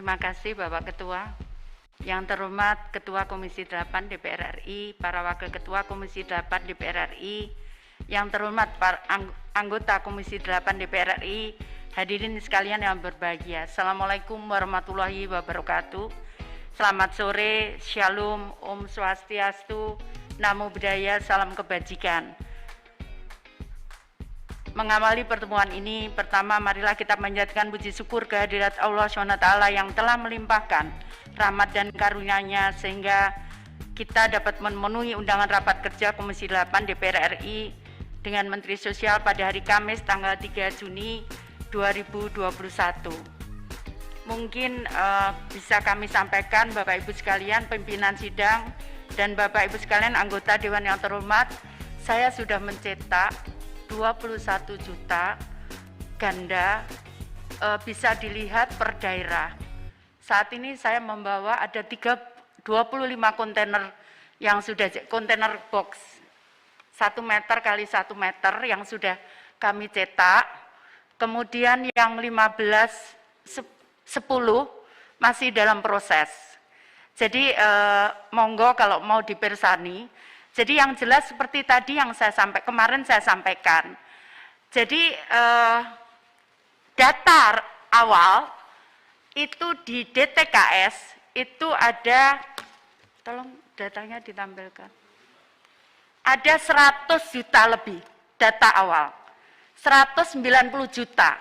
Terima kasih Bapak Ketua. Yang terhormat Ketua Komisi 8 DPR RI, para Wakil Ketua Komisi 8 DPR RI, yang terhormat para anggota Komisi 8 DPR RI, hadirin sekalian yang berbahagia. Assalamualaikum warahmatullahi wabarakatuh. Selamat sore, Shalom, Om Swastiastu, Namo Buddhaya, salam kebajikan. Mengawali pertemuan ini, pertama marilah kita menjadikan puji syukur kehadirat Allah SWT yang telah melimpahkan rahmat dan karunia-Nya sehingga kita dapat memenuhi undangan rapat kerja Komisi 8 DPR RI dengan Menteri Sosial pada hari Kamis tanggal 3 Juni 2021. Mungkin bisa kami sampaikan Bapak Ibu sekalian, pimpinan sidang dan Bapak Ibu sekalian anggota Dewan yang terhormat, saya sudah mencetak 21 juta ganda, bisa dilihat per daerah. Saat ini saya membawa ada 25 kontainer yang sudah kontainer box 1 meter kali 1 meter yang sudah kami cetak. Kemudian yang 10 masih dalam proses. Jadi monggo kalau mau dipersani. Jadi yang jelas seperti tadi yang kemarin saya sampaikan. Jadi data awal itu di DTKS itu ada, tolong datanya ditampilkan. Ada 100 juta lebih data awal. 190 juta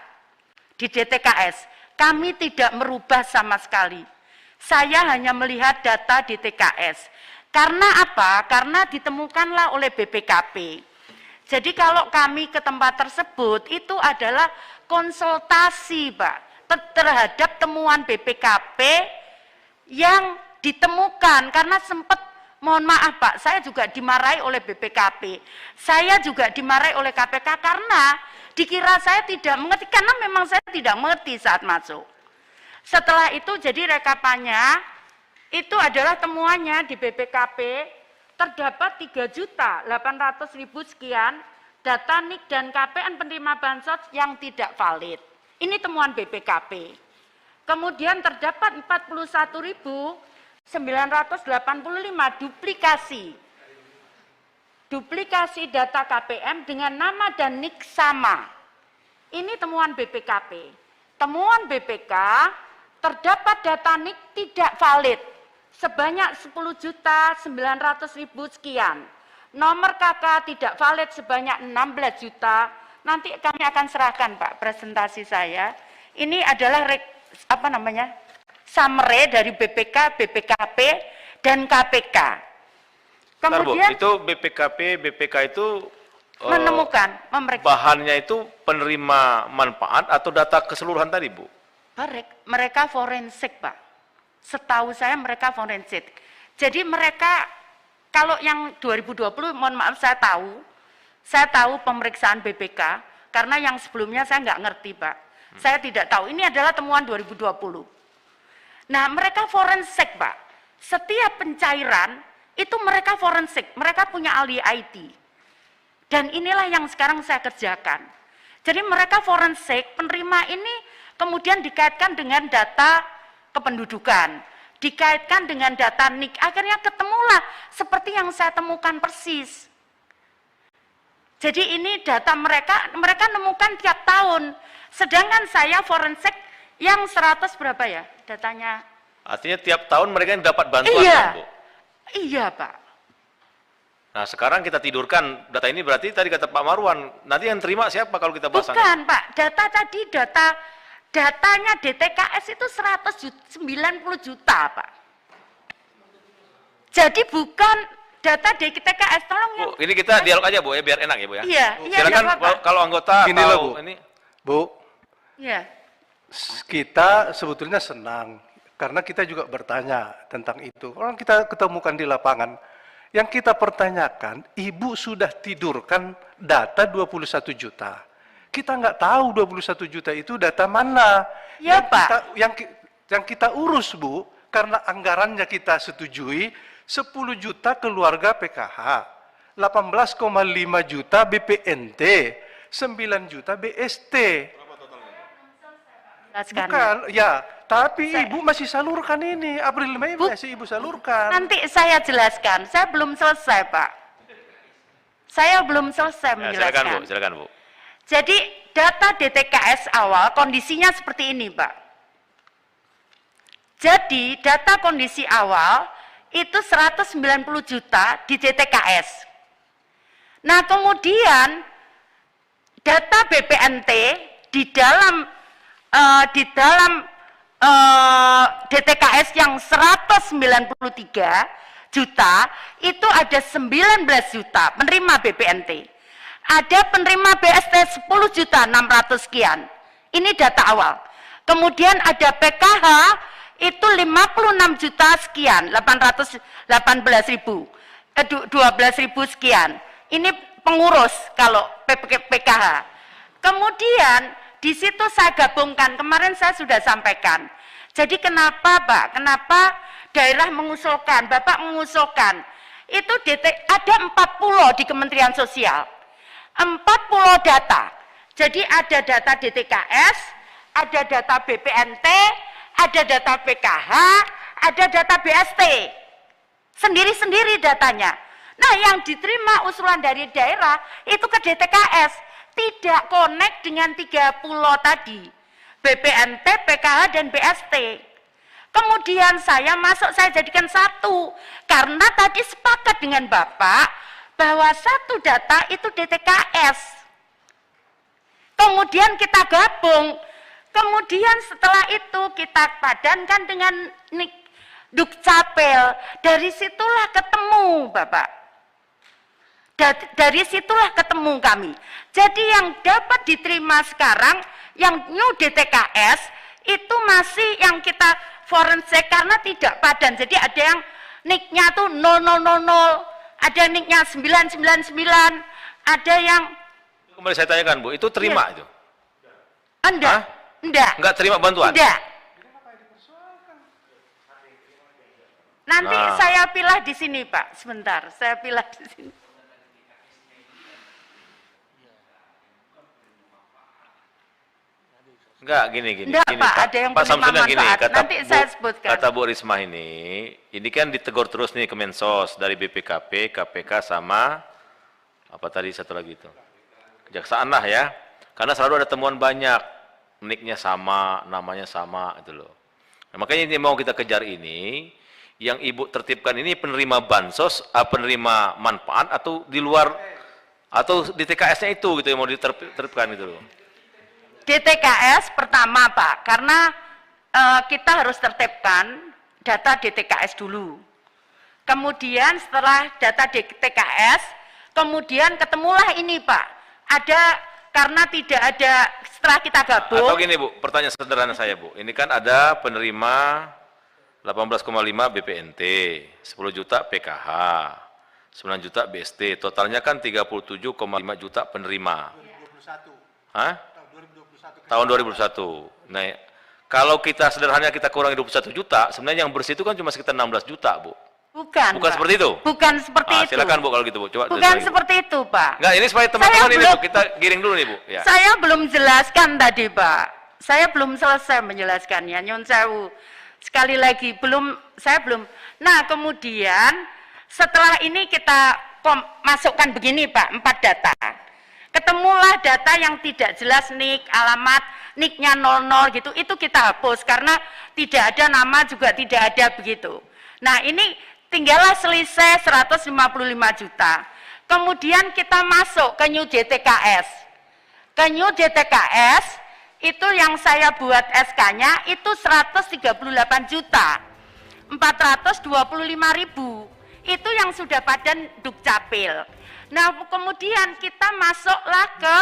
di DTKS. Kami tidak merubah sama sekali. Saya hanya melihat data DTKS. Karena apa? Karena ditemukanlah oleh BPKP. Jadi kalau kami ke tempat tersebut itu adalah konsultasi, Pak, terhadap temuan BPKP yang ditemukan. Karena sempat, mohon maaf Pak, saya juga dimarahi oleh BPKP. Saya juga dimarahi oleh KPK karena dikira saya tidak mengerti, karena memang saya tidak mengerti saat masuk. Setelah itu jadi rekapannya, itu adalah temuannya di BPKP, terdapat 3.800.000 sekian data NIK dan KPN penerima bansos yang tidak valid. Ini temuan BPKP. Kemudian terdapat 41.985 duplikasi data KPM dengan nama dan NIK sama. Ini temuan BPKP. Temuan BPK terdapat data NIK tidak valid sebanyak 10.900.000 sekian. Nomor KK tidak valid sebanyak 16 juta. Nanti kami akan serahkan Pak presentasi saya. Ini adalah summary dari BPK, BPKP dan KPK. Kemudian itu BPKP, BPK itu menemukan, memeriksa. Bahannya itu penerima manfaat atau data keseluruhan tadi, Bu? Mereka forensik, Pak. Setahu saya mereka forensik. Jadi mereka, kalau yang 2020, mohon maaf saya tahu pemeriksaan BPK, karena yang sebelumnya saya nggak ngerti, Pak. Saya tidak tahu, ini adalah temuan 2020. Nah, mereka forensik, Pak. Setiap pencairan, itu mereka forensik, mereka punya ahli IT. Dan inilah yang sekarang saya kerjakan. Jadi mereka forensik, penerima ini kemudian dikaitkan dengan data kependudukan, dikaitkan dengan data NIK, akhirnya ketemulah seperti yang saya temukan persis. Jadi ini data mereka nemukan tiap tahun, sedangkan saya forensik yang 100 berapa ya datanya? Artinya tiap tahun mereka yang dapat bantuan, iya, kan, Bu? Iya, Pak. Nah, sekarang kita tidurkan data ini, berarti tadi kata Pak Marwan, nanti yang terima siapa kalau kita pasang? Bukan, Pak. Datanya DTKS itu 190 juta, Pak. Jadi bukan data DTKS, tolong ya. Bu, ini kita dialog aja, Bu, ya, biar enak ya, Bu, ya. Iya, silakan kalau anggota Gini loh, Bu. Ini. Bu. Iya. Kita sebetulnya senang karena kita juga bertanya tentang itu. Orang kita ketemukan di lapangan, yang kita pertanyakan, Ibu sudah tidurkan data 21 juta. Kita nggak tahu 21 juta itu data mana. Ya, Pak. Yang kita urus, Bu, karena anggarannya kita setujui, 10 juta keluarga PKH, 18,5 juta BPNT, 9 juta BST. Bukan, Ya, Tapi Ibu masih salurkan ini, April Mei masih Ibu salurkan. Nanti saya jelaskan, saya belum selesai Pak. Saya belum selesai menjelaskan. Silakan Bu. Jadi data DTKS awal kondisinya seperti ini Pak. Jadi data kondisi awal itu 190 juta di DTKS. Nah kemudian data BPNT di dalam DTKS yang 193 juta itu ada 19 juta penerima BPNT. Ada penerima BST 10 juta 600 sekian. Ini data awal. Kemudian ada PKH itu 56 juta sekian, 818 ribu, 12 ribu sekian. Ini pengurus kalau PKH. Kemudian di situ saya gabungkan, kemarin saya sudah sampaikan. Jadi kenapa Pak? Kenapa daerah mengusulkan, Bapak mengusulkan? Itu ada 40 di Kementerian Sosial. 40 data. Jadi ada data DTKS, ada data BPNT, ada data PKH, ada data BST. Sendiri-sendiri datanya. Nah, yang diterima usulan dari daerah itu ke DTKS, tidak connect dengan 30 tadi. BPNT, PKH, dan BST. Kemudian saya jadikan satu. Karena tadi sepakat dengan Bapak, bahwa satu data itu DTKS. Kemudian kita gabung. Kemudian setelah itu kita padankan dengan Dukcapil. Dari situlah ketemu Bapak. Dari situlah ketemu kami. Jadi yang dapat diterima sekarang, yang new DTKS, itu masih yang kita forensik karena tidak padan. Jadi ada yang nicknya tuh 0000, ada nicknya 999, ada yang... Kembali saya tanyakan Bu, itu terima itu? Enggak. Enggak terima bantuan? Enggak. Nanti saya pilah di sini Pak, sebentar, saya pilah di sini. Enggak, gini. Enggak Pak, ada yang Pak penerima Samsudin gini, manfaat. Nanti saya sebutkan. Kata Bu Risma ini kan ditegur terus nih Kemensos, dari BPKP, KPK, sama, apa tadi satu lagi itu? Kejaksaan lah ya, karena selalu ada temuan banyak, nicknya sama, namanya sama, itu loh. Nah, makanya ini mau kita kejar ini, yang Ibu tertibkan ini penerima bansos, penerima manfaat, atau di luar, atau di TKS-nya itu gitu yang mau ditertibkan itu loh. DTKS pertama Pak, karena kita harus tertibkan data DTKS dulu. Kemudian setelah data DTKS, kemudian ketemulah ini Pak, ada karena tidak ada setelah kita gabung. Atau gini Bu, pertanyaan sederhana saya Bu, ini kan ada penerima 18,5 BPNT, 10 juta PKH, 9 juta BST, totalnya kan 37,5 juta penerima. 2021. Hah? Tahun 2021. Nah, kalau kita sederhana kita kurangi 21 juta, sebenarnya yang bersih itu kan cuma sekitar 16 juta, Bu. Bukan Pak. Seperti itu? Bukan seperti itu. Silakan Bu kalau gitu, Bu. Coba bukan seperti itu, Pak. Enggak, ini supaya teman-teman ini, Bu, kita giring dulu nih, Bu. Ya. Saya belum jelaskan tadi, Pak. Saya belum selesai menjelaskannya, Nyun Sewu. Sekali lagi, saya belum. Nah, kemudian setelah ini kita masukkan begini, Pak, 4 data. Ketemulah data yang tidak jelas nick, alamat, nicknya 00 gitu, itu kita hapus karena tidak ada nama juga tidak ada begitu. Nah, ini tinggallah selisih 155 juta. Kemudian kita masuk ke New DTKS. Ke New DTKS itu yang saya buat SK-nya itu 138 juta. 425.000. Itu yang sudah padan Dukcapil. Nah, kemudian kita masuklah ke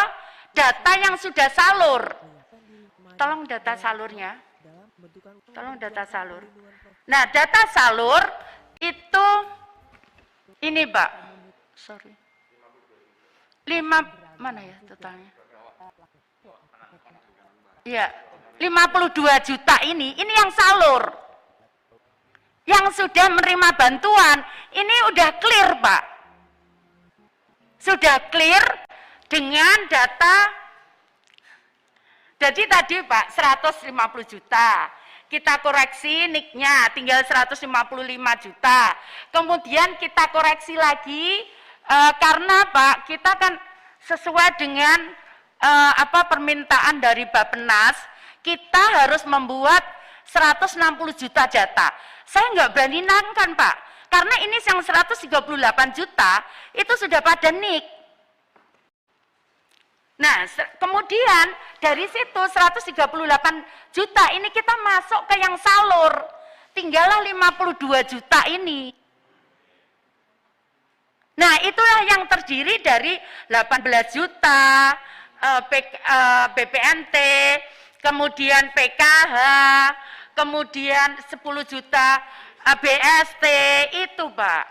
data yang sudah salur. Tolong data salurnya. Tolong data salur. Nah, data salur itu ini, Pak. Sorry. 5 mana ya totalnya? Iya, 52 juta ini yang salur. Yang sudah menerima bantuan, ini udah clear, Pak. Sudah clear dengan data. Jadi tadi Pak 150 juta. kita koreksi NIK-nya tinggal 155 juta. Kemudian kita koreksi lagi karena Pak, kita kan sesuai dengan permintaan dari Bappenas, kita harus membuat 160 juta jatah. Saya nggak berani nangkan Pak, karena ini yang 138 juta itu sudah pada NIK. Nah, kemudian dari situ 138 juta ini kita masuk ke yang salur, tinggallah 52 juta ini. Nah, itulah yang terdiri dari 18 juta BPNT, kemudian PKH, kemudian 10 juta BST, itu Pak.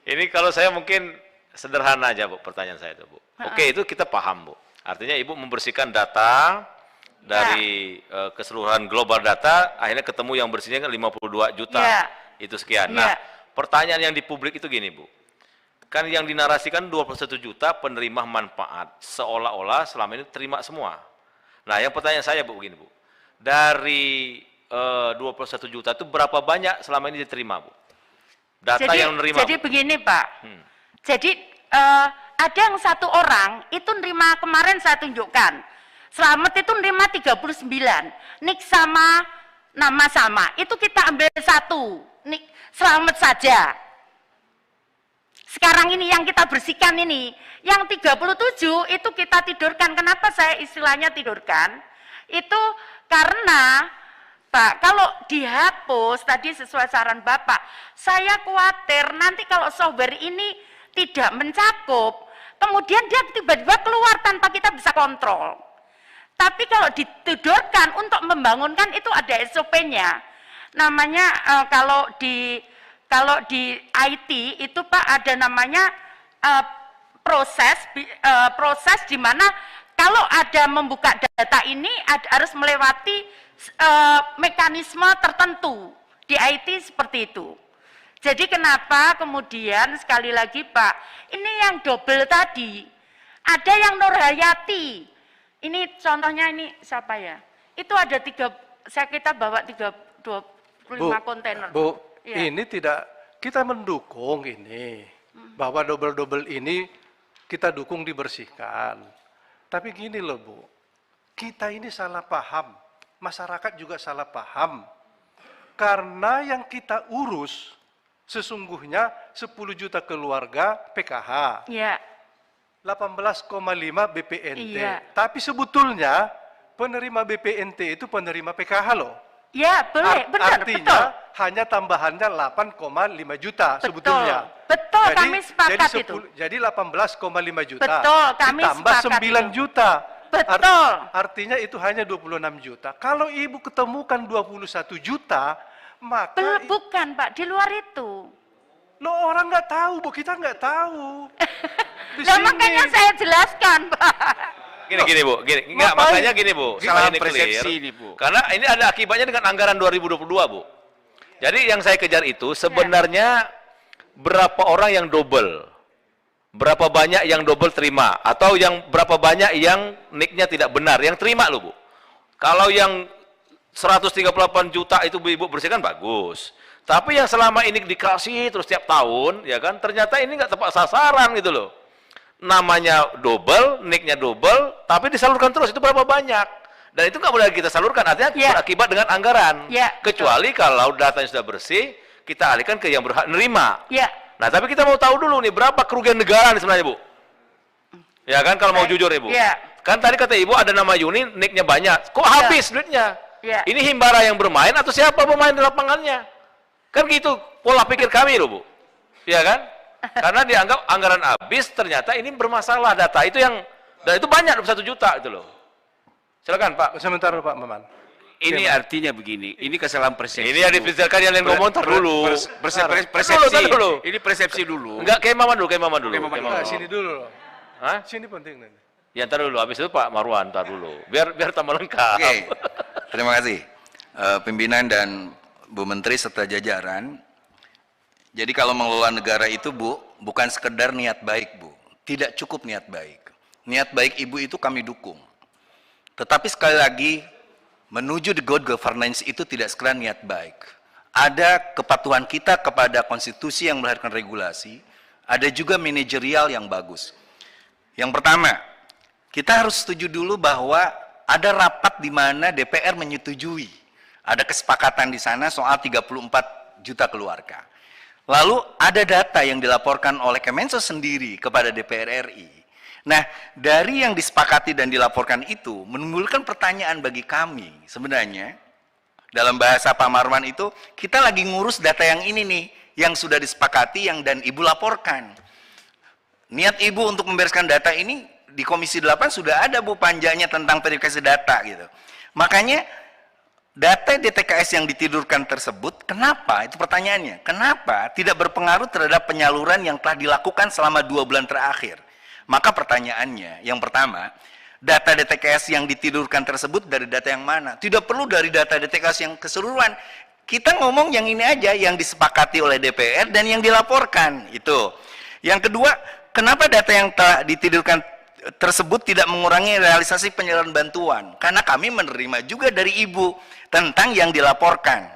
Ini kalau saya mungkin sederhana aja Bu, pertanyaan saya itu Bu. Oke, itu kita paham Bu. Artinya Ibu membersihkan data dari keseluruhan global data, akhirnya ketemu yang bersihnya kan 52 juta. Itu sekian. Nah, pertanyaan yang di publik itu gini Bu. Kan yang dinarasikan 21 juta penerima manfaat, seolah-olah selama ini terima semua. Nah, yang pertanyaan saya Bu begini Bu. Dari 21 juta itu berapa banyak selama ini diterima Bu? Data yang menerima. Jadi begini Pak. Jadi ada yang satu orang itu nerima, kemarin saya tunjukkan. Selamat itu nerima 39. NIK sama, nama sama. Itu kita ambil satu. NIK Selamat saja. Sekarang ini yang kita bersihkan ini, yang 37 itu kita tidurkan. Kenapa saya istilahnya tidurkan? Itu karena Pak, kalau dihapus tadi sesuai saran Bapak, saya khawatir nanti kalau software ini tidak mencakup, kemudian dia tiba-tiba keluar tanpa kita bisa kontrol. Tapi kalau ditidurkan untuk membangunkan itu ada SOP-nya. Namanya kalau di IT itu Pak ada namanya proses di mana kalau ada membuka data ini harus melewati mekanisme tertentu di IT seperti itu. Jadi kenapa kemudian sekali lagi Pak, ini yang double tadi, ada yang Nurhayati, ini contohnya ini siapa ya? Itu ada kita bawa 25 kontainer. Bu, ya. Ini tidak, kita mendukung ini, bahwa double-double ini kita dukung dibersihkan. Tapi gini loh Bu, kita ini salah paham, masyarakat juga salah paham. Karena yang kita urus sesungguhnya 10 juta keluarga PKH, Ya. 18,5 BPNT. Iya. Tapi sebetulnya penerima BPNT itu penerima PKH loh. Ya, boleh, benar, Artinya betul. hanya tambahannya 8,5 juta Betul, sebetulnya. betul, kami sepakat itu. Jadi 18,5 juta. Betul, kami ditambah sepakat 9 itu. juta. Betul. Artinya itu hanya 26 juta. Kalau Ibu ketemukan 21 juta, maka Bukan Pak, di luar itu. lo orang nggak tahu, Bu, kita nggak tahu. Di Nah, sini. makanya saya jelaskan Pak. Gini Bu, enggak, ngapain? makanya gini Bu, Salah supaya ini persepsi clear. ini, Bu. Karena ini ada akibatnya dengan anggaran 2022 Bu. Jadi yang saya kejar itu sebenarnya berapa orang yang double, berapa banyak yang double terima, atau yang berapa banyak yang NIK-nya tidak benar, yang terima loh Bu. Kalau yang 138 juta itu Ibu bersihkan bagus. Tapi yang selama ini dikasih terus tiap tahun, ya kan, ternyata ini nggak tepat sasaran gitu loh. Namanya double, NIK-nya double, tapi disalurkan terus, itu berapa banyak? Dan itu nggak boleh kita salurkan, artinya berakibat dengan anggaran. Kecuali kalau datanya sudah bersih, kita alihkan ke yang berhak nerima. Nah, tapi kita mau tahu dulu nih, berapa kerugian negara nih sebenarnya, Bu? Ya kan, kalau mau jujur Ibu. Kan tadi kata Ibu ada nama Yuni, NIK-nya banyak. Kok habis duitnya? Ini Himbara yang bermain atau siapa pemain di lapangannya? Kan gitu pola pikir kami loh Bu. Ya kan? Karena dianggap anggaran habis, ternyata ini bermasalah data itu yang, dan itu banyak 1 juta itu loh. Silakan Pak. Sebentar Pak Maman. Ini artinya begini, ini kesalahan persepsi. Ini yang dipersilakan yang lain ngomong dulu. Persepsi. Ini persepsi dulu. Enggak, kayak Maman dulu, kayak Maman dulu. Enggak, sini dulu loh. Hah? Sini penting nanti. Ya ntar dulu, habis itu Pak Marwan, ntar dulu. Biar tambah lengkap. Oke, terima kasih. Pimpinan dan Bu Menteri serta jajaran. Jadi kalau mengelola negara itu Bu, bukan sekedar niat baik Bu. Tidak cukup niat baik. Niat baik Ibu itu kami dukung. Tetapi sekali lagi, menuju the good governance itu tidak sekedar niat baik. Ada kepatuhan kita kepada konstitusi yang melahirkan regulasi, ada juga manajerial yang bagus. Yang pertama, kita harus setuju dulu bahwa ada rapat di mana DPR menyetujui. Ada kesepakatan di sana soal 34 juta keluarga. Lalu ada data yang dilaporkan oleh Kemensos sendiri kepada DPR RI. Nah, dari yang disepakati dan dilaporkan itu menimbulkan pertanyaan bagi kami. Sebenarnya, dalam bahasa Pak Marwan itu, kita lagi ngurus data yang ini nih, yang sudah disepakati dan Ibu laporkan. Niat Ibu untuk membereskan data ini, di Komisi 8 sudah ada Bu panjanya tentang verifikasi data gitu. Makanya, data DTKS yang ditidurkan tersebut, kenapa? Itu pertanyaannya. Kenapa tidak berpengaruh terhadap penyaluran yang telah dilakukan selama 2 bulan terakhir? Maka pertanyaannya, yang pertama, data DTKS yang ditidurkan tersebut dari data yang mana? Tidak perlu dari data DTKS yang keseluruhan. Kita ngomong yang ini aja, yang disepakati oleh DPR dan yang dilaporkan. Itu. Yang kedua, kenapa data yang telah ditidurkan tersebut tidak mengurangi realisasi penyaluran bantuan? Karena kami menerima juga dari Ibu tentang yang dilaporkan.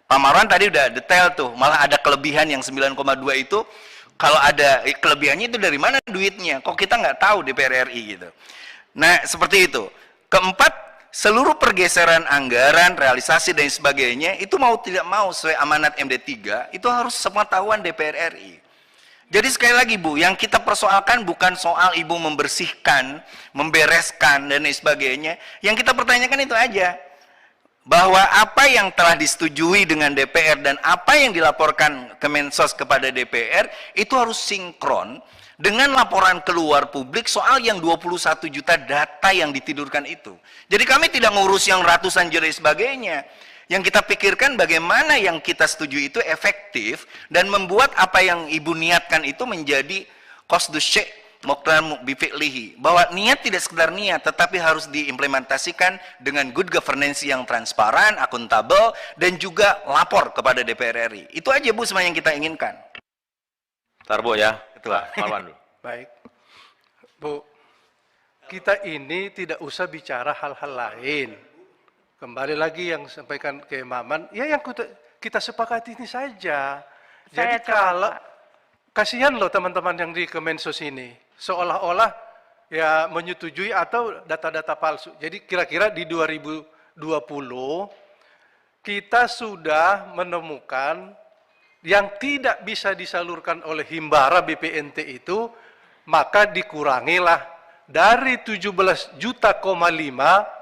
Pak Marwan tadi udah detail tuh, malah ada kelebihan yang 9,2 itu, kalau ada kelebihannya itu dari mana duitnya? Kok kita nggak tahu DPR RI gitu. Nah, seperti itu. Keempat, seluruh pergeseran anggaran, realisasi dan sebagainya, itu mau tidak mau sesuai amanat MD3, itu harus sepengetahuan DPR RI. Jadi sekali lagi Bu, yang kita persoalkan bukan soal Ibu membersihkan, membereskan dan lain sebagainya. Yang kita pertanyakan itu aja. Bahwa apa yang telah disetujui dengan DPR dan apa yang dilaporkan Kemensos kepada DPR itu harus sinkron dengan laporan keluar publik soal yang 21 juta data yang ditidurkan itu. Jadi kami tidak ngurus yang ratusan juta dan sebagainya. Yang kita pikirkan bagaimana yang kita setuju itu efektif dan membuat apa yang Ibu niatkan itu menjadi qasdus syai' muqtaran bifi'lihi. Bahwa niat tidak sekedar niat, tetapi harus diimplementasikan dengan good governance yang transparan, akuntabel, dan juga lapor kepada DPR RI. Itu aja Bu semuanya yang kita inginkan. Ntar Bu ya, Ketua. Marwan dulu. Baik. Bu, kita ini tidak usah bicara hal-hal lain. Kembali lagi yang sampaikan ke Maman, ya yang kita sepakati ini saja. Jadi kalau, kasihan loh teman-teman yang di Kemensos ini, seolah-olah ya menyetujui atau data-data palsu. Jadi kira-kira di 2020 kita sudah menemukan yang tidak bisa disalurkan oleh Himbara BPNT itu, maka dikurangilah dari 17,5 juta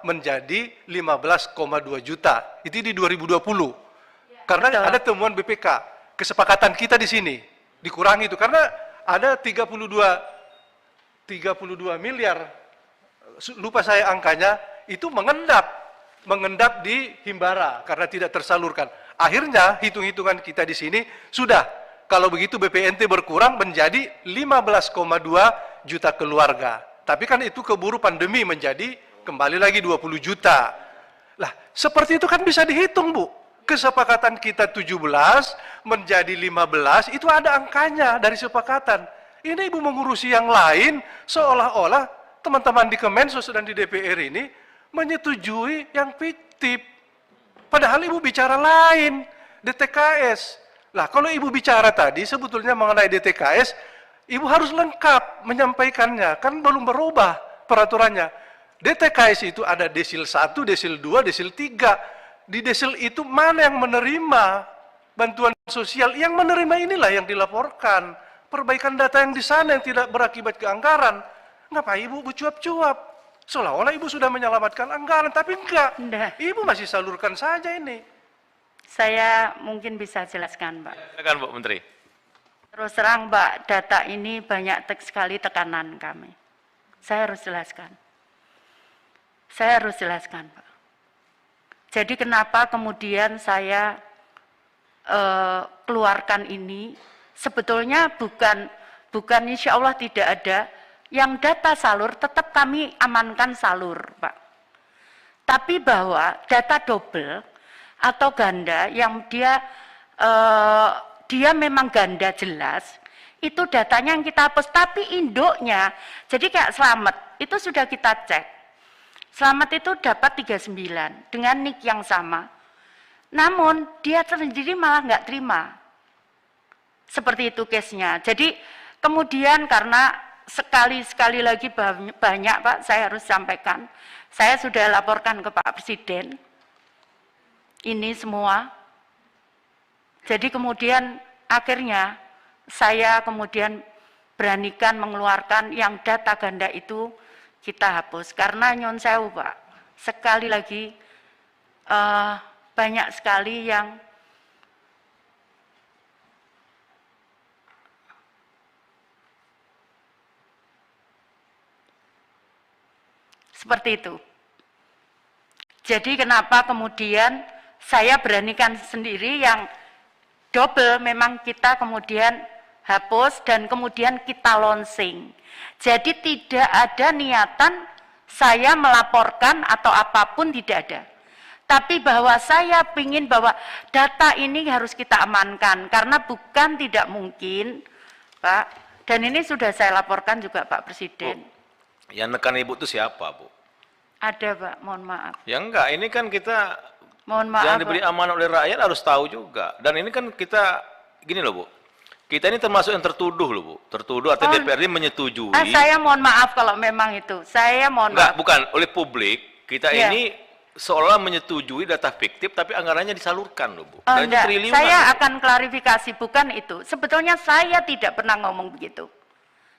menjadi 15,2 juta. Itu di 2020. Karena ada temuan BPK, kesepakatan kita di sini dikurangi itu karena ada 32 miliar, lupa saya angkanya, itu mengendap di Himbara karena tidak tersalurkan. Akhirnya hitung-hitungan kita di sini sudah, kalau begitu BPNT berkurang menjadi 15,2 juta keluarga. Tapi kan itu keburu pandemi menjadi kembali lagi 20 juta. Lah, seperti itu kan bisa dihitung Bu. Kesepakatan kita 17 menjadi 15, itu ada angkanya dari sepakatan. Ini Ibu mengurusi yang lain, seolah-olah teman-teman di Kemensos dan di DPR ini menyetujui yang fiktif. Padahal Ibu bicara lain, DTKS. Lah, kalau Ibu bicara tadi sebetulnya mengenai DTKS, Ibu harus lengkap menyampaikannya, kan belum berubah peraturannya. DTKS itu ada desil 1, desil 2, desil 3. Di desil itu mana yang menerima bantuan sosial? Yang menerima inilah yang dilaporkan. Perbaikan data yang di sana yang tidak berakibat ke anggaran. Ngapain Ibu cuap-cuap? Seolah-olah Ibu sudah menyelamatkan anggaran, tapi enggak. Ibu masih salurkan saja ini. Saya mungkin bisa jelaskan, Pak. Silakan Bu Menteri. Terus terang, Pak, data ini banyak sekali tekanan kami. Saya harus jelaskan. Pak. Jadi kenapa kemudian saya keluarkan ini, sebetulnya bukan insya Allah tidak ada, yang data salur tetap kami amankan salur, Pak. Tapi bahwa data double atau ganda yang dia memang ganda jelas, itu datanya yang kita hapus, tapi induknya, jadi kayak Slamet, itu sudah kita cek. Selamat itu dapat 39 dengan nik yang sama. Namun dia sendiri malah nggak terima. Seperti itu case-nya. Jadi kemudian karena sekali lagi banyak Pak, saya harus sampaikan. Saya sudah laporkan ke Pak Presiden. Ini semua. Jadi kemudian akhirnya saya kemudian beranikan mengeluarkan yang data ganda itu kita hapus. Karena nyon sewu Pak, sekali lagi banyak sekali yang seperti itu. Jadi kenapa kemudian saya beranikan sendiri yang double memang kita kemudian hapus dan kemudian kita launching. Jadi tidak ada niatan saya melaporkan atau apapun, tidak ada. Tapi bahwa saya ingin bahwa data ini harus kita amankan karena bukan tidak mungkin Pak, dan ini sudah saya laporkan juga Pak Presiden. Bu, yang nekan Ibu itu siapa Bu? Ada Pak, mohon maaf. Ya enggak, ini kan kita Mohon maaf yang diberi Pak. amanah oleh rakyat harus tahu juga. Dan ini kan kita, gini loh Bu, kita ini termasuk yang tertuduh loh Bu. Tertuduh artinya DPRD menyetujui. Saya mohon maaf kalau memang itu. Saya mohon Enggak, maaf. bukan, oleh publik, kita Iya. ini seolah menyetujui data fiktif tapi anggarannya disalurkan loh Bu. Oh, Dan itu enggak, triliunan. saya loh. akan klarifikasi, bukan itu. Sebetulnya saya tidak pernah ngomong begitu.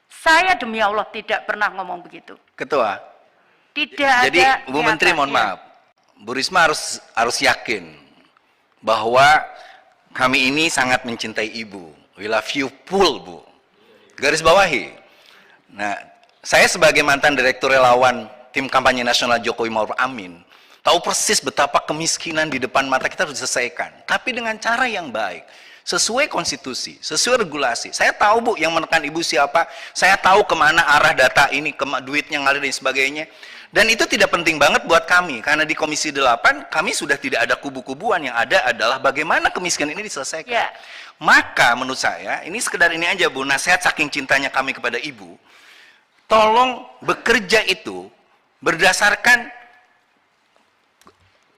Saya demi Allah tidak pernah ngomong begitu. Ketua, Tidak jadi ada Bu Menteri mohon niatan, ya. maaf, Bu Risma harus yakin bahwa kami ini sangat mencintai Ibu. We love you full, Bu. Garis bawahi. Nah, saya sebagai mantan Direktur Relawan Tim Kampanye Nasional Jokowi Ma'ruf Amin, tahu persis betapa kemiskinan di depan mata kita harus diselesaikan. Tapi dengan cara yang baik, sesuai konstitusi, sesuai regulasi. Saya tahu Bu, yang menekan Ibu siapa, saya tahu kemana arah data ini, duitnya ngalir dan sebagainya. Dan itu tidak penting banget buat kami, karena di Komisi 8 kami sudah tidak ada kubu-kubuan, yang ada adalah bagaimana kemiskinan ini diselesaikan. Ya. Maka menurut saya, ini sekedar ini aja Bu, nasihat saking cintanya kami kepada Ibu, tolong bekerja itu berdasarkan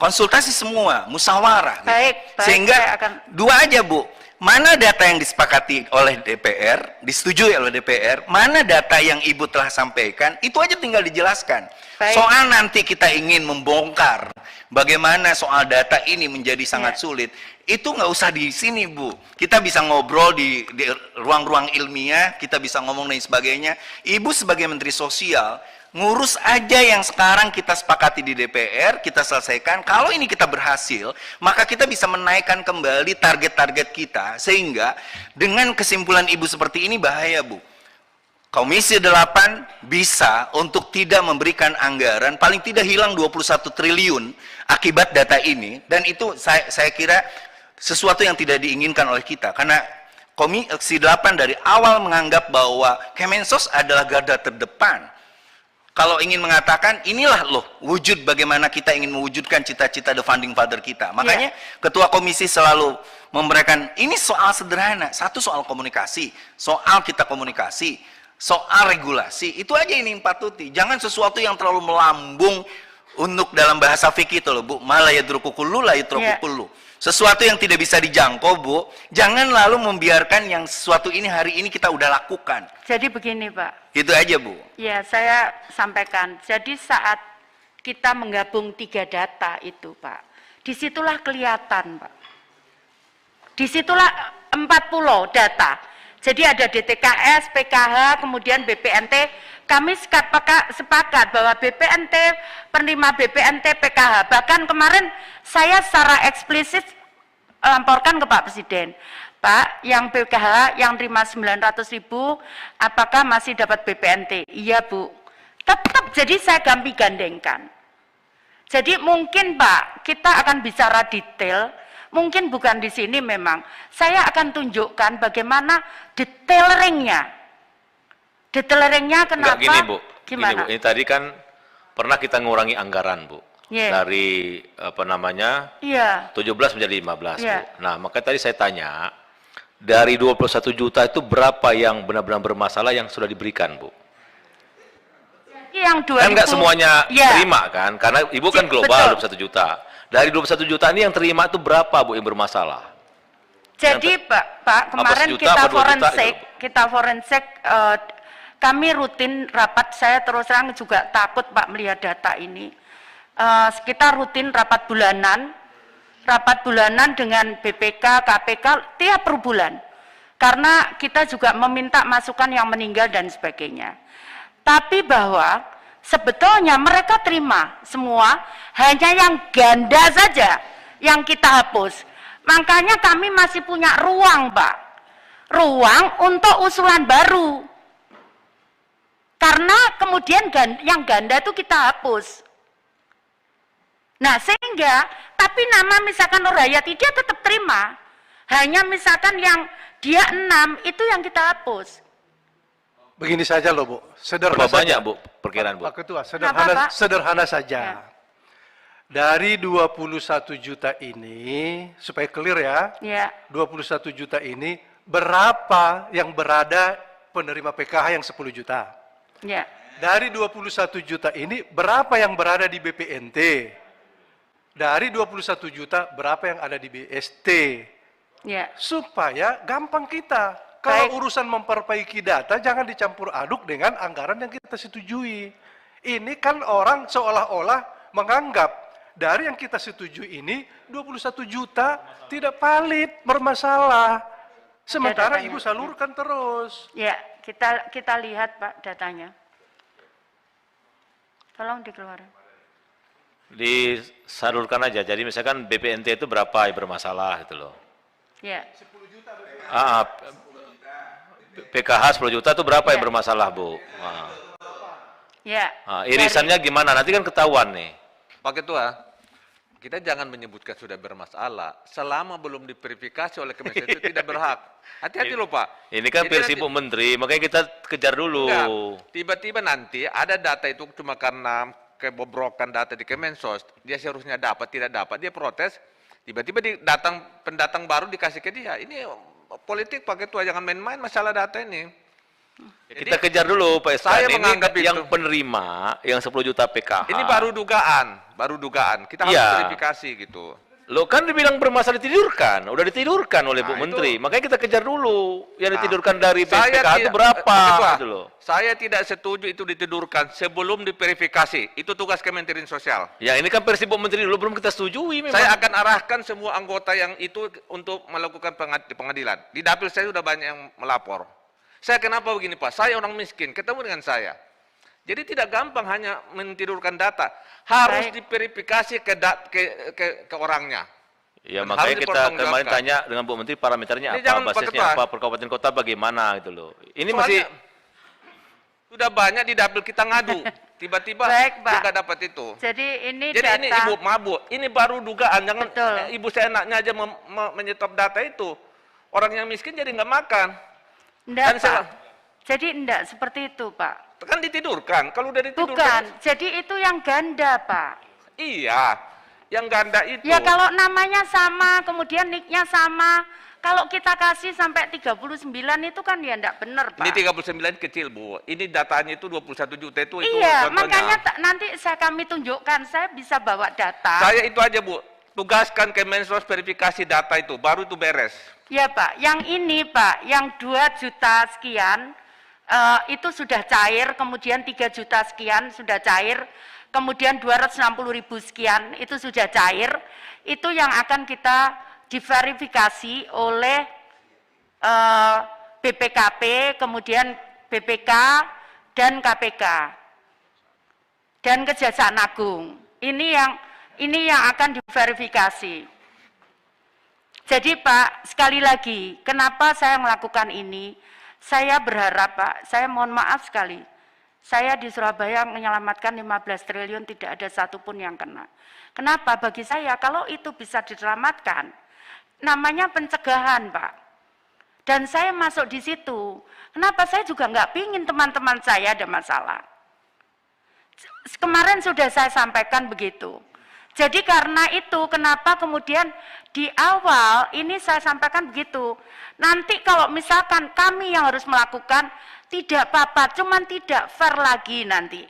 konsultasi semua, musyawarah. Baik, baik, Sehingga saya akan... dua aja Bu, mana data yang disepakati oleh DPR, disetujui oleh DPR, mana data yang Ibu telah sampaikan, itu aja tinggal dijelaskan. Baik. Soal nanti kita ingin membongkar bagaimana soal data ini menjadi sangat Ya. sulit, itu nggak usah di sini Bu. Kita bisa ngobrol di ruang-ruang ilmiah, kita bisa ngomong dan sebagainya. Ibu sebagai Menteri Sosial, ngurus aja yang sekarang kita sepakati di DPR, kita selesaikan. Kalau ini kita berhasil, maka kita bisa menaikkan kembali target-target kita, sehingga dengan kesimpulan Ibu seperti ini bahaya Bu. Komisi 8 bisa untuk tidak memberikan anggaran, paling tidak hilang 21 triliun akibat data ini, dan itu saya kira sesuatu yang tidak diinginkan oleh kita, karena Komisi 8 dari awal menganggap bahwa Kemensos adalah garda terdepan. Kalau ingin mengatakan, inilah loh wujud bagaimana kita ingin mewujudkan cita-cita the founding father kita. Makanya Ketua Komisi selalu memberikan, ini soal sederhana, satu soal komunikasi, soal kita komunikasi, soal regulasi, itu aja ini yang patuti. Jangan sesuatu yang terlalu melambung untuk dalam bahasa fikih itu loh Bu, malah yadruku kullu la yadruku kullu. Sesuatu yang tidak bisa dijangkau Bu, jangan lalu membiarkan yang sesuatu ini hari ini kita udah lakukan. Jadi begini Pak. Itu aja Bu. Ya, saya sampaikan. Jadi saat kita menggabung 3 data itu Pak, disitulah kelihatan Pak. Disitulah 40 data. Jadi ada DTKS, PKH, kemudian BPNT. Kami sepakat bahwa BPNT, penerima BPNT, PKH. Bahkan kemarin saya secara eksplisit laporkan ke Pak Presiden. Pak, yang PKH yang terima 900.000, apakah masih dapat BPNT? Iya Bu. Tetap, jadi saya gandengkan. Jadi mungkin Pak, kita akan bicara detail. Mungkin bukan di sini memang. Saya akan tunjukkan bagaimana detaileringnya. Detaileringnya kenapa? Enggak, gini Bu. Gimana? Gini, Bu. Ini tadi kan pernah kita ngurangi anggaran Bu. Yeah. Dari apa namanya? Iya. 17 menjadi 15 Yeah. Bu. Nah, maka tadi saya tanya, dari 21 juta itu berapa yang benar-benar bermasalah yang sudah diberikan Bu? Jadi Yang 2000 Kan nggak semuanya ya. terima kan, karena Ibu kan global Betul. 21 juta. Dari 21 juta ini yang terima itu berapa Bu yang bermasalah? Jadi Pak, kemarin sejuta, kita apa 2 juta forensik, gitu? kami rutin rapat, saya terus terang juga takut Pak melihat data ini. Kita rutin rapat bulanan dengan BPK, KPK tiap per bulan. Karena kita juga meminta masukan yang meninggal dan sebagainya. Tapi bahwa sebetulnya mereka terima semua, hanya yang ganda saja yang kita hapus. Makanya kami masih punya ruang, Pak. Ruang untuk usulan baru. Karena kemudian yang ganda itu kita hapus. Nah, sehingga, tapi nama misalkan Nur Hayati, dia tetap terima. Hanya misalkan yang dia 6, itu yang kita hapus. Begini saja loh Bu, sederhana Berapa banyak saja. Bu perkiraan Bu? Pak Ketua, Kenapa, Pak? sederhana saja. Ya. Dari 21 juta ini, supaya clear ya, Ya, 21 juta ini berapa yang berada penerima PKH yang 10 juta? ya. Dari 21 juta ini berapa yang berada di BPNT? Dari 21 juta berapa yang ada di BST? Ya. Supaya gampang kita. Kalau Baik. urusan memperbaiki data jangan dicampur aduk dengan anggaran yang kita setujui. Ini kan orang seolah-olah menganggap dari yang kita setujui ini 21 juta tidak valid, bermasalah. Sementara datanya. Ibu salurkan terus. Ya, kita lihat Pak datanya. Tolong dikeluarkan. Disalurkan aja. Jadi misalkan BPNT itu berapa yang bermasalah gitu loh. Ya. PKH 10 juta itu berapa yang Ya. bermasalah Bu? Ya. Irisannya gimana? Nanti kan ketahuan nih. Pak Ketua, kita jangan menyebutkan sudah bermasalah selama belum diverifikasi oleh Kemensos itu tidak berhak. Hati-hati loh Pak. Ini kan Jadi versi nanti- Bu Menteri, makanya kita kejar dulu. Enggak, tiba-tiba nanti ada data itu cuma karena kebobrokan data di Kemensos, dia seharusnya dapat, tidak dapat, dia protes, tiba-tiba pendatang baru dikasih ke dia. Ini politik Pak Ketua, jangan main-main masalah data ini. Kita kejar dulu Pak saya Eskan. Ini menganggap yang itu. penerima, yang 10 juta PKH. Ini baru dugaan. Kita harus Iya. verifikasi gitu. Lo kan dibilang bermasalah ditidurkan, udah ditidurkan oleh Bu Nah, Menteri. itu. Makanya kita kejar dulu. Yang Nah, ditidurkan dari saya PKH itu tidak- berapa Pak Ketua, gitu loh. Saya tidak setuju itu ditidurkan sebelum diverifikasi. Itu tugas Kementerian Sosial. Ya ini kan versi Bu Menteri dulu belum kita setujui memang. Saya akan arahkan semua anggota yang itu untuk melakukan pengadilan. Di dapil saya sudah banyak yang melapor. Saya kenapa begini Pak? Saya orang miskin, ketemu dengan saya. Jadi tidak gampang hanya mentidurkan data. Harus Baik. diverifikasi ke orangnya. Ya Dan makanya harus kita kemarin dipertanggungjawabkan. tanya dengan Bu Menteri parameternya Ini apa, jangan, Pak basisnya Ketua. apa, per kabupaten kota bagaimana gitu loh. Ini Soalnya masih sudah banyak di dapil kita ngadu. Tiba-tiba Baik, Pak. dia nggak dapat itu. Jadi ini Jadi data. ini Ibu mabuk, ini baru dugaan, jangan Betul. Ibu seenaknya aja menyetop data itu. Orang yang miskin jadi nggak makan. Enggak, Dan Pak. saya- Jadi enggak seperti itu, Pak. Kan ditidurkan, kalau udah ditidurkan. Bukan. Jadi itu yang ganda, Pak. Iya, yang ganda itu. Ya kalau namanya sama, kemudian nicknya sama, kalau kita kasih sampai 39 itu kan ya enggak benar, Pak. Ini 39 kecil, Bu. Ini datanya itu 21 juta itu Iya, contohnya. makanya nanti kami tunjukkan, saya bisa bawa data. Saya itu aja, Bu. Tugaskan Kemensos verifikasi data itu, baru itu beres. Ya Pak, yang ini Pak, yang 2 juta sekian, itu sudah cair, kemudian 3 juta sekian sudah cair, kemudian 260.000 sekian itu sudah cair, itu yang akan kita diverifikasi oleh BPKP, kemudian BPK, dan KPK, dan Kejaksaan Agung. Ini yang akan diverifikasi. Jadi Pak, sekali lagi, kenapa saya melakukan ini? Saya berharap Pak, saya mohon maaf sekali, saya di Surabaya menyelamatkan 15 triliun tidak ada satupun yang kena. Kenapa? Bagi saya, kalau itu bisa diselamatkan, namanya pencegahan Pak. Dan saya masuk di situ. Kenapa? Saya juga nggak pingin teman-teman saya ada masalah. Kemarin sudah saya sampaikan begitu. Jadi karena itu, kenapa kemudian di awal ini saya sampaikan begitu. Nanti kalau misalkan kami yang harus melakukan, tidak apa-apa, cuman tidak fair lagi nanti.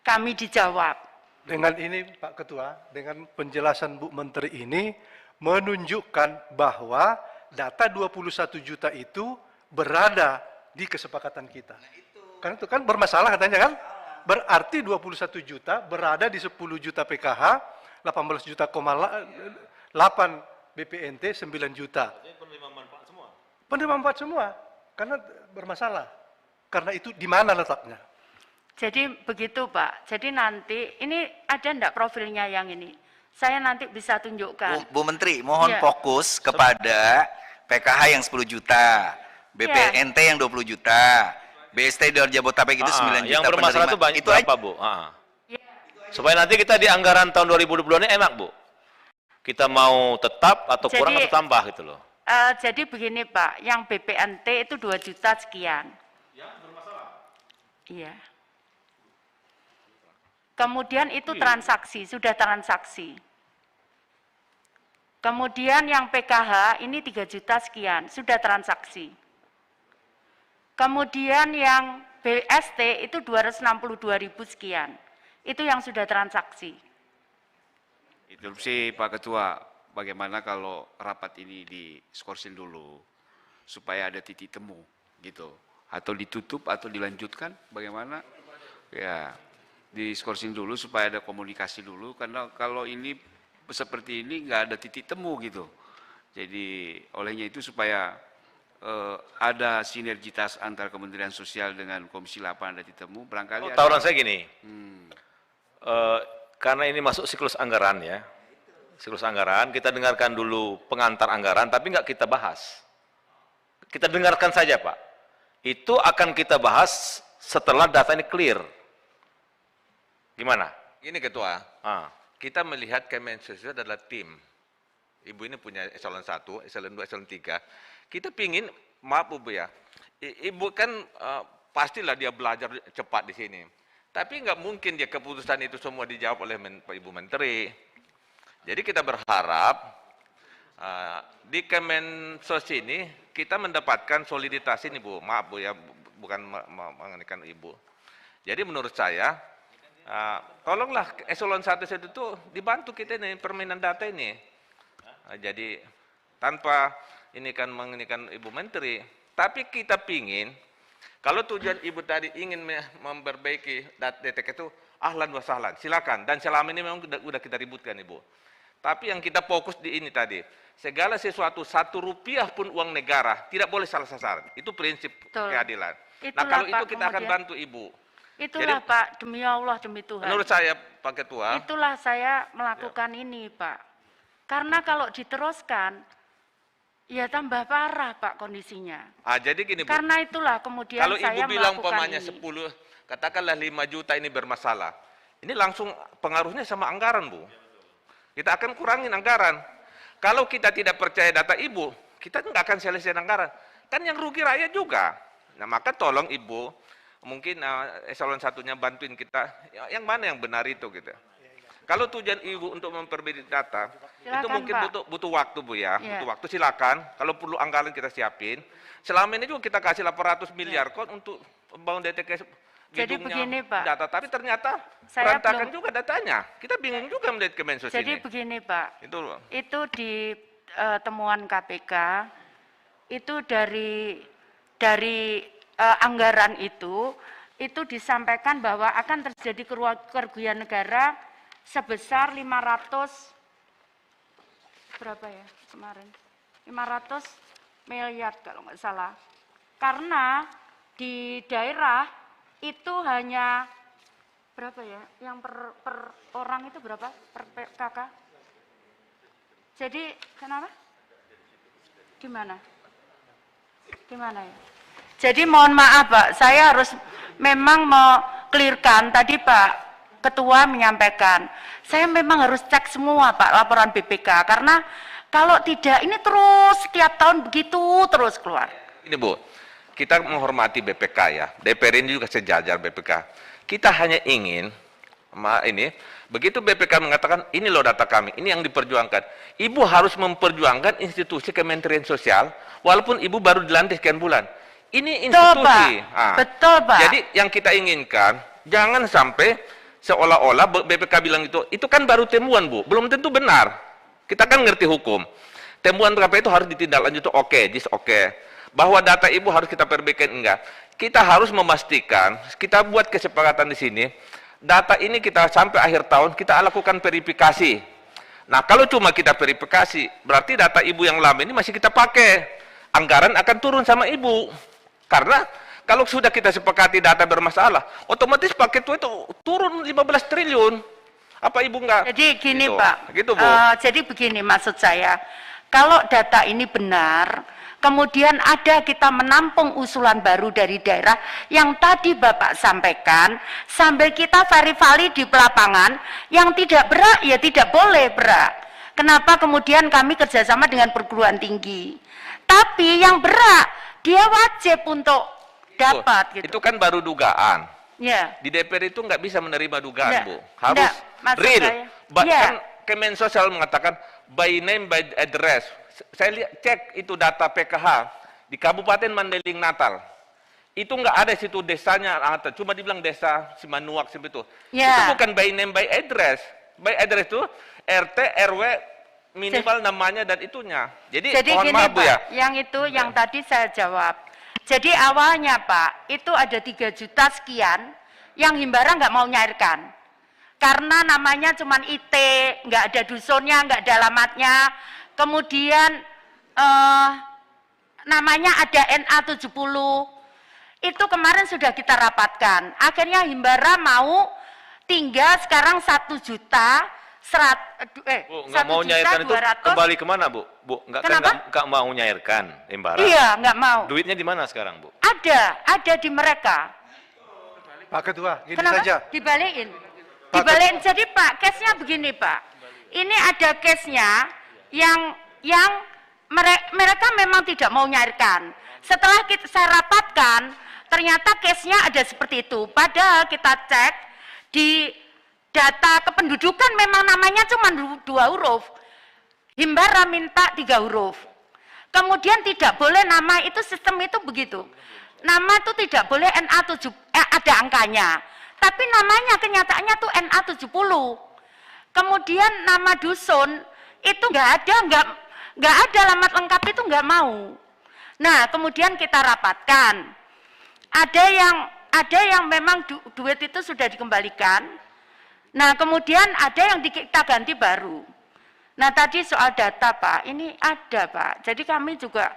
kami dijawab. Dengan ini Pak Ketua, dengan penjelasan Bu Menteri ini menunjukkan bahwa data 21 juta itu berada di kesepakatan kita. Karena itu kan bermasalah katanya kan? Berarti 21 juta berada di 10 juta PKH, 18 juta, 8 BPNT, 9 juta. Penerima manfaat semua. Karena bermasalah. Karena itu di mana letaknya? Jadi begitu Pak, jadi nanti ini ada enggak profilnya yang ini? Saya nanti bisa tunjukkan. Bu Menteri, mohon Iya. fokus kepada PKH yang 10 juta, BPNT yang 20 juta, BST dari Jabodetabek itu 9 juta yang bermasalah penerima. itu banyak Itu berapa, aja. Bu? Ya. Supaya nanti kita di anggaran tahun 2022 ini enak, Bu. Kita mau tetap atau kurang Jadi- atau tambah gitu loh. Jadi begini Pak, yang BPNT itu 2 juta sekian. Yang bermasalah? Iya. Kemudian itu transaksi, sudah transaksi. Kemudian yang PKH ini 3 juta sekian, sudah transaksi. Kemudian yang BST itu 262.000 sekian, itu yang sudah transaksi. Interupsi Pak Ketua, bagaimana kalau rapat ini diskorsin dulu supaya ada titik temu gitu, atau ditutup atau dilanjutkan, bagaimana? Ya, diskorsin dulu supaya ada komunikasi dulu, karena kalau ini seperti ini nggak ada titik temu gitu. Jadi olehnya itu supaya ada sinergitas antara Kementerian Sosial dengan Komisi 8 ada titik temu, barangkali ada. Tawaran saya gini, karena ini masuk siklus anggaran ya, siklus anggaran, kita dengarkan dulu pengantar anggaran, tapi nggak kita bahas. Kita dengarkan saja Pak. Itu akan kita bahas setelah data ini clear. Gimana? Ini Ketua, Ah. kita melihat Kemensos itu adalah tim. Ibu ini punya eselon 1, eselon 2, eselon 3. Kita pingin, maaf Bu ya, Ibu kan pastilah dia belajar cepat di sini. Tapi nggak mungkin dia keputusan itu semua dijawab oleh Ibu Menteri. Jadi kita berharap di Kemensos ini kita mendapatkan soliditas ini Bu. Maaf Bu ya, bukan mengenaikan Ibu. Jadi menurut saya, tolonglah eselon 1 itu dibantu kita nih permainan data ini. Jadi tanpa ini kan mengenaikan Ibu Menteri, tapi kita pingin kalau tujuan Ibu tadi ingin memperbaiki data DTK itu ahlan wa sahlan, silakan. Dan selama ini memang sudah kita ributkan Ibu. Tapi yang kita fokus di ini tadi, segala sesuatu 1 rupiah pun uang negara tidak boleh salah sasaran. Itu prinsip Betul. keadilan. Nah Itulah, kalau itu Pak, kita akan kemudian- bantu Ibu. Itulah Jadi- Pak, demi Allah, demi Tuhan. Menurut saya Pak Ketua, Itulah saya melakukan ini Pak. Karena kalau diteruskan, ya tambah parah Pak kondisinya. jadi gini Bu. Karena itulah kemudian Kalau saya Ibu bilang melakukan umpamanya ini. 10, katakanlah 5 juta ini bermasalah. Ini langsung pengaruhnya sama anggaran, Bu. Kita akan kurangin anggaran. Kalau kita tidak percaya data Ibu, kita nggak akan selesai anggaran. Kan yang rugi rakyat juga. Nah, maka tolong Ibu, mungkin eselon 1-nya bantuin kita, yang mana yang benar itu gitu. Kalau tujuan Ibu untuk memperbaiki data, itu Silakan, mungkin Pak. butuh waktu Bu ya, Iya. butuh waktu silakan. Kalau perlu anggaran kita siapin. Selama ini juga kita kasih 800 miliar kok untuk membangun DTK Jadi gedungnya, begini, Pak. data, tapi ternyata Saya berantakan belum- juga datanya. Kita bingung juga melihat Kemensos Jadi ini. begini Pak, Itu loh. itu di temuan KPK, itu dari anggaran itu disampaikan bahwa akan terjadi kerugian negara sebesar 500 berapa ya kemarin? 500 miliar kalau nggak salah. Karena di daerah itu hanya berapa ya? Yang per orang itu berapa? Per PKK? Jadi kenapa? Di mana? Di mana ya? Jadi mohon maaf Pak, saya harus memang mau clearkan tadi Pak Ketua menyampaikan, saya memang harus cek semua Pak laporan BPK karena kalau tidak ini terus setiap tahun begitu terus keluar. Ini Bu, kita menghormati BPK ya. DPR ini juga sejajar BPK. Kita hanya ingin begitu BPK mengatakan ini loh data kami, ini yang diperjuangkan. Ibu harus memperjuangkan institusi Kementerian Sosial walaupun Ibu baru dilantik sekian bulan. Ini institusi. Betul Pak, betul Pak. Jadi yang kita inginkan jangan sampai seolah-olah BPK bilang itu kan baru temuan Bu, belum tentu benar. Kita kan ngerti hukum. Temuan KPK itu harus ditindaklanjuti, oke. Bahwa data Ibu harus kita perbaikan, enggak. Kita harus memastikan, kita buat kesepakatan di sini, data ini kita sampai akhir tahun kita lakukan verifikasi. Nah, kalau cuma kita verifikasi, berarti data Ibu yang lama ini masih kita pakai. Anggaran akan turun sama Ibu. Karena kalau sudah kita sepakati data bermasalah, otomatis paket itu turun 15 triliun. Apa Ibu enggak? Jadi gini gitu. Pak, Gitu, Bu. Jadi begini maksud saya, kalau data ini benar, kemudian ada kita menampung usulan baru dari daerah yang tadi Bapak sampaikan, sambil kita verify di lapangan, yang tidak berak ya tidak boleh berak. Kenapa kemudian kami kerjasama dengan perguruan tinggi? Tapi yang berak, dia wajib untuk dapat. Gitu. Itu kan baru dugaan. Ya. Di DPR itu nggak bisa menerima dugaan, Nggak, Bu. Harus maksud real. saya. Ya. Kan Kemensos selalu mengatakan by name, by address. Saya lihat, cek itu data PKH di Kabupaten Mandailing Natal. Itu nggak ada situ desanya, cuma dibilang desa Simanuak seperti itu. Ya. Itu bukan by name, by address. By address itu RT, RW, minimal namanya dan itunya. Jadi mohon gini maaf Bu Pak, ya. yang itu yang tadi saya jawab. Jadi awalnya Pak, itu ada 3 juta sekian yang Himbara nggak mau nyairkan. Karena namanya cuma IT, nggak ada dusunnya, nggak ada alamatnya. Kemudian namanya ada NA70. Itu kemarin sudah kita rapatkan. Akhirnya Himbara mau tinggal sekarang 1 juta Bu, nggak mau nyairkan itu kembali kemana, Bu? Bu, nggak mau nyairkan Himbara. Iya, nggak mau. Duitnya di mana sekarang, Bu? Ada di mereka. Pak Ketua, gini Kenapa? saja. Dibalikin. Dibalikin. Jadi Pak, case-nya begini Pak. Ini ada case-nya yang mereka memang tidak mau nyairkan. Setelah saya rapatkan, ternyata case-nya ada seperti itu. Padahal kita cek di data kependudukan memang namanya cuma 2 huruf. Himbara minta 3 huruf. Kemudian tidak boleh nama itu, sistem itu begitu. Nama itu tidak boleh NA7, ada angkanya. Tapi namanya kenyataannya tuh NA70. Kemudian nama dusun itu nggak ada alamat lengkap, itu nggak mau. Nah, kemudian kita rapatkan. Ada yang memang duit itu sudah dikembalikan. Nah, kemudian ada yang kita ganti baru. Nah, tadi soal data, Pak, ini ada, Pak. Jadi kami juga,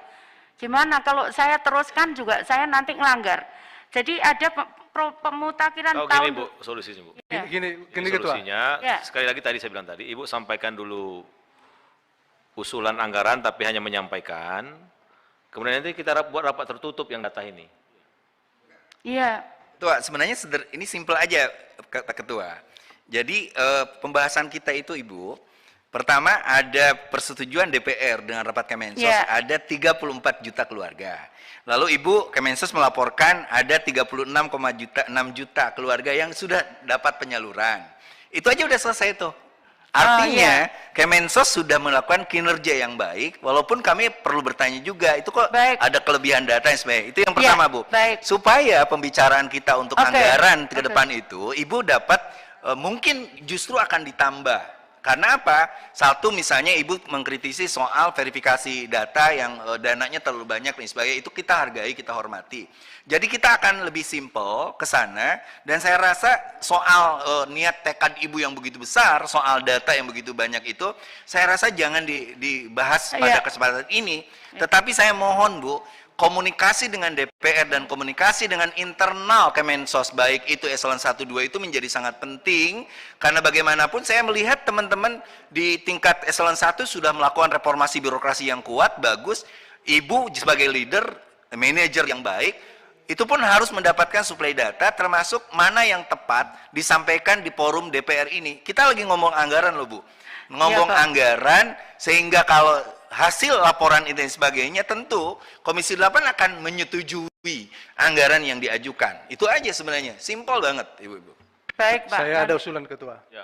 gimana kalau saya teruskan juga saya nanti ngelanggar. Jadi ada pemutakhiran tahun. Gini, Bu, solusinya, Bu. Ya. Gini Ketua. Solusinya, Ya. sekali lagi tadi saya bilang tadi, Ibu sampaikan dulu usulan anggaran tapi hanya menyampaikan. Kemudian nanti kita buat rapat tertutup yang data ini. Iya. Ketua, sebenarnya ini simple aja, Pak Ketua. Jadi pembahasan kita itu Ibu, pertama ada persetujuan DPR dengan rapat Kemensos, ada 34 juta keluarga. Lalu Ibu Kemensos melaporkan ada 36,6 juta keluarga yang sudah dapat penyaluran. Itu aja udah selesai tuh. Artinya Kemensos sudah melakukan kinerja yang baik, walaupun kami perlu bertanya juga, itu kok ada kelebihan data yang sebagainya. Itu yang pertama, Bu. Supaya pembicaraan kita untuk anggaran ke depan itu, Ibu dapat mungkin justru akan ditambah. Karena apa? Satu, misalnya Ibu mengkritisi soal verifikasi data yang dananya terlalu banyak dan sebagainya, itu kita hargai, kita hormati. Jadi kita akan lebih simpel ke sana, dan saya rasa soal niat tekad Ibu yang begitu besar, soal data yang begitu banyak itu, saya rasa jangan dibahas pada kesempatan ini. Tetapi saya mohon, Bu, komunikasi dengan DPR dan komunikasi dengan internal Kemensos, baik itu eselon 1, 2 itu menjadi sangat penting, karena bagaimanapun saya melihat teman-teman di tingkat eselon 1 sudah melakukan reformasi birokrasi yang kuat, bagus. Ibu sebagai leader, manajer yang baik, itu pun harus mendapatkan suplai data, termasuk mana yang tepat disampaikan di forum DPR ini. Kita lagi ngomong anggaran loh, Bu. Ngomong anggaran, sehingga kalau hasil laporan itu dan sebagainya, tentu Komisi 8 akan menyetujui anggaran yang diajukan. Itu aja sebenarnya, simpel banget, Ibu-Ibu. Baik, Pak. Saya ada usulan, Ketua. Ya.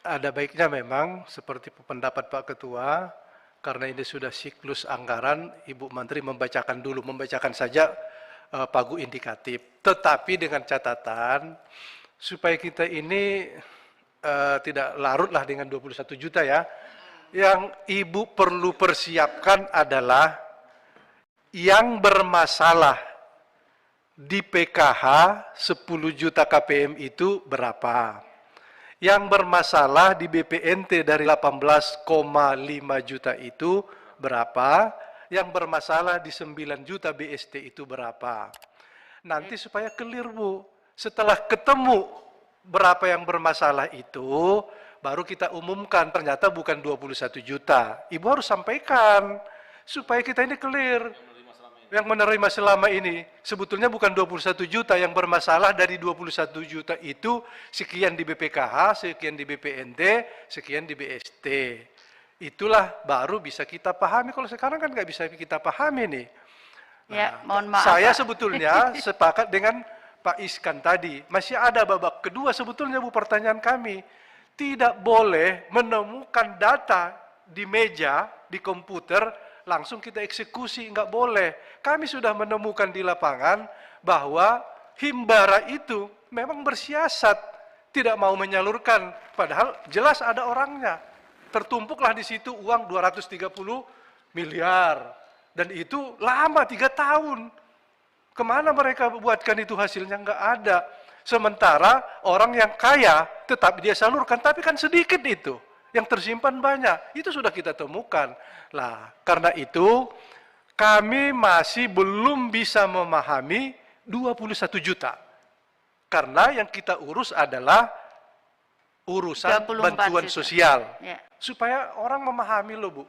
Ada baiknya memang seperti pendapat Pak Ketua, karena ini sudah siklus anggaran, Ibu Menteri membacakan saja pagu indikatif. Tetapi dengan catatan supaya kita ini tidak larutlah dengan 21 juta ya. Yang Ibu perlu persiapkan adalah yang bermasalah di PKH 10 juta KPM itu berapa? Yang bermasalah di BPNT dari 18,5 juta itu berapa? Yang bermasalah di 9 juta BST itu berapa? Nanti supaya clear Bu, setelah ketemu berapa yang bermasalah itu, baru kita umumkan ternyata bukan 21 juta. Ibu harus sampaikan supaya kita ini clear. Yang menerima selama ini sebetulnya bukan 21 juta yang bermasalah, dari 21 juta itu sekian di BPKH, sekian di BPNT, sekian di BST. Itulah baru bisa kita pahami. Kalau sekarang kan nggak bisa kita pahami nih. Ya, mohon maaf. Saya Pak. sebetulnya sepakat dengan Pak Iskan tadi. Masih ada babak kedua sebetulnya Bu, pertanyaan kami. Tidak boleh menemukan data di meja, di komputer, langsung kita eksekusi, nggak boleh. Kami sudah menemukan di lapangan bahwa Himbara itu memang bersiasat, tidak mau menyalurkan, padahal jelas ada orangnya. Tertumpuklah di situ uang 230 miliar, dan itu lama 3 tahun. Kemana mereka buatkan itu, hasilnya nggak ada. Sementara orang yang kaya tetap dia salurkan, tapi kan sedikit itu. Yang tersimpan banyak, itu sudah kita temukan. Lah, karena itu kami masih belum bisa memahami 21 juta. Karena yang kita urus adalah urusan 34 bantuan juta. sosial. Ya. Supaya orang memahami loh Bu.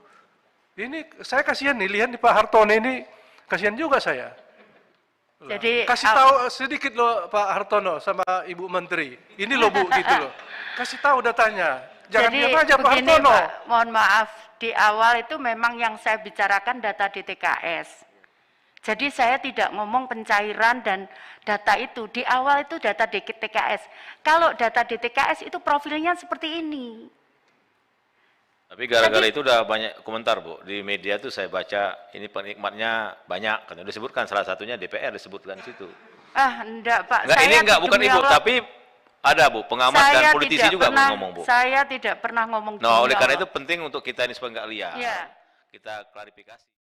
Ini saya kasihan nih, lihat nih Pak Hartono ini, kasihan juga saya. Lah, Jadi kasih tahu sedikit loh Pak Hartono sama Ibu Menteri. Ini loh Bu, gitu loh. Kasih tahu datanya. Jangan jadi diam aja Pak begini, Hartono. Pak, mohon maaf, di awal itu memang yang saya bicarakan data DTKS. Jadi saya tidak ngomong pencairan dan data itu, di awal itu data DTKS. Kalau data DTKS itu profilnya seperti ini. Tapi gara-gara itu udah banyak komentar Bu, di media tuh saya baca ini penikmatnya banyak, kan udah disebutkan salah satunya DPR disebutkan di situ. Ah, enggak Pak. Enggak, ini enggak, bukan demi Ibu, Allah, tapi ada Bu, pengamat dan saya politisi tidak juga Bu pernah, ngomong Bu. Saya tidak pernah ngomong Nah, demi oleh karena Allah. itu penting untuk kita ini supaya nggak liar. Iya. Kita klarifikasi.